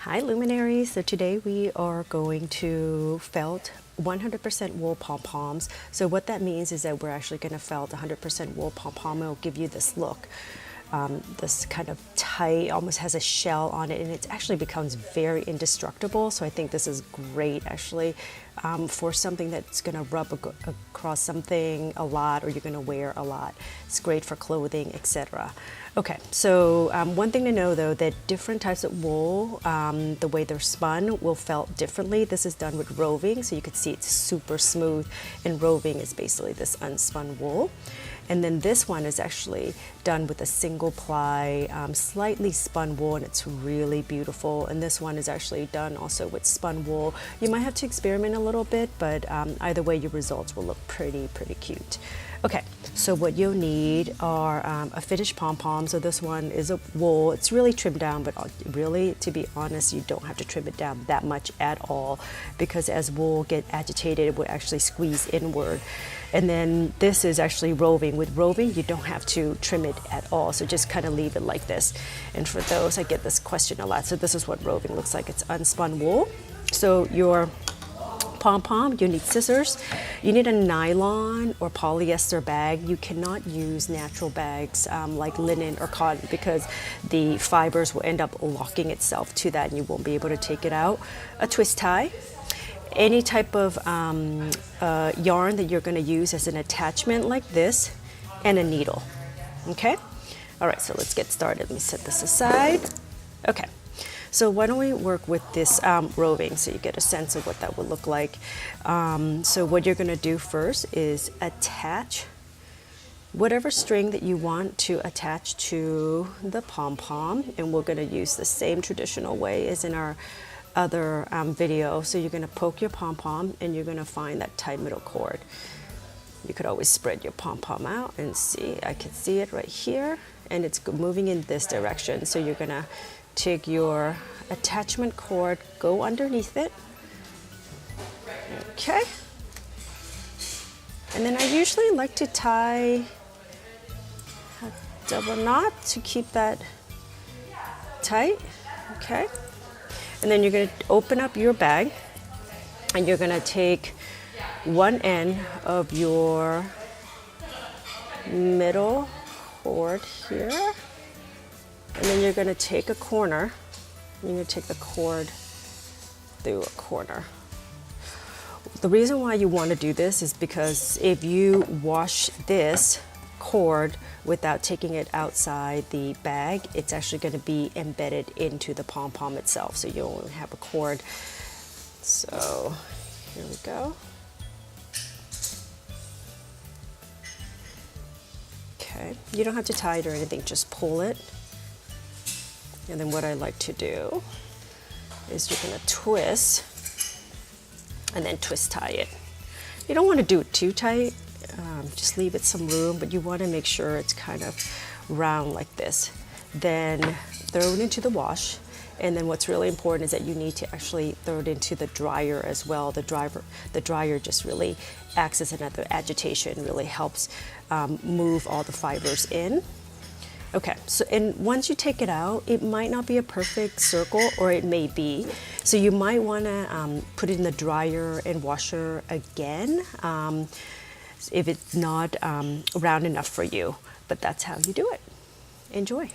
Hi luminaries, so today we are going to felt 100% wool pom-poms. So what that means is that we're actually going to felt 100% wool pom-pom. It will give you this look, this kind of tight, almost has a shell on it, and it actually becomes very indestructible. So I think this is great actually for something that's going to rub across something a lot, or you're going to wear a lot. It's great for clothing, etc. Okay, so one thing to know though, that different types of wool, the way they're spun will felt differently. This is done with roving, so you can see it's super smooth, and roving is basically this unspun wool. And then this one is actually done with a single ply, slightly spun wool, and it's really beautiful. And this one is actually done also with spun wool. You might have to experiment a little bit, but either way your results will look pretty cute. Okay, so what you'll need are a finished pom-pom. So this one is a wool. It's really trimmed down, but really, to be honest, you don't have to trim it down that much at all, because as wool get agitated, it will actually squeeze inward. And then this is actually roving. With roving, you don't have to trim it at all, so just kind of leave it like this. And for those, I get this question a lot. So this is what roving looks like. It's unspun wool. So your pom-pom, you need scissors, you need a nylon or polyester bag. You cannot use natural bags like linen or cotton, because the fibers will end up locking itself to that and you won't be able to take it out. A twist tie, any type of yarn that you're going to use as an attachment like this, and a needle. Okay, all right, so let's get started. Let me set this aside. Okay, so why don't we work with this roving so you get a sense of what that would look like. So what you're going to do first is attach whatever string that you want to attach to the pom-pom, and we're going to use the same traditional way as in our other video. So you're going to poke your pom-pom and you're going to find that tight middle cord. You could always spread your pom-pom out and see, I can see it right here, and it's moving in this direction. So you're going to take your attachment cord, go underneath it. Okay. And then I usually like to tie a double knot to keep that tight. Okay. And then you're going to open up your bag, and you're going to take one end of your middle cord here, and then you're going to take a corner, and you're going to take the cord through a corner. The reason why you want to do this is because if you wash this cord without taking it outside the bag, it's actually going to be embedded into the pom-pom itself, so you only have a cord. So here we go. Okay, you don't have to tie it or anything, just pull it. And then what I like to do is you're going to twist and then twist tie it. You don't want to do it too tight, just leave it some room, but you want to make sure it's kind of round like this. Then throw it into the wash, and then what's really important is that you need to actually throw it into the dryer as well. The dryer just really acts as another agitation, really helps move all the fibers in. Okay, so and once you take it out, it might not be a perfect circle, or it may be. So you might want to put it in the dryer and washer again if it's not round enough for you. But that's how you do it. Enjoy.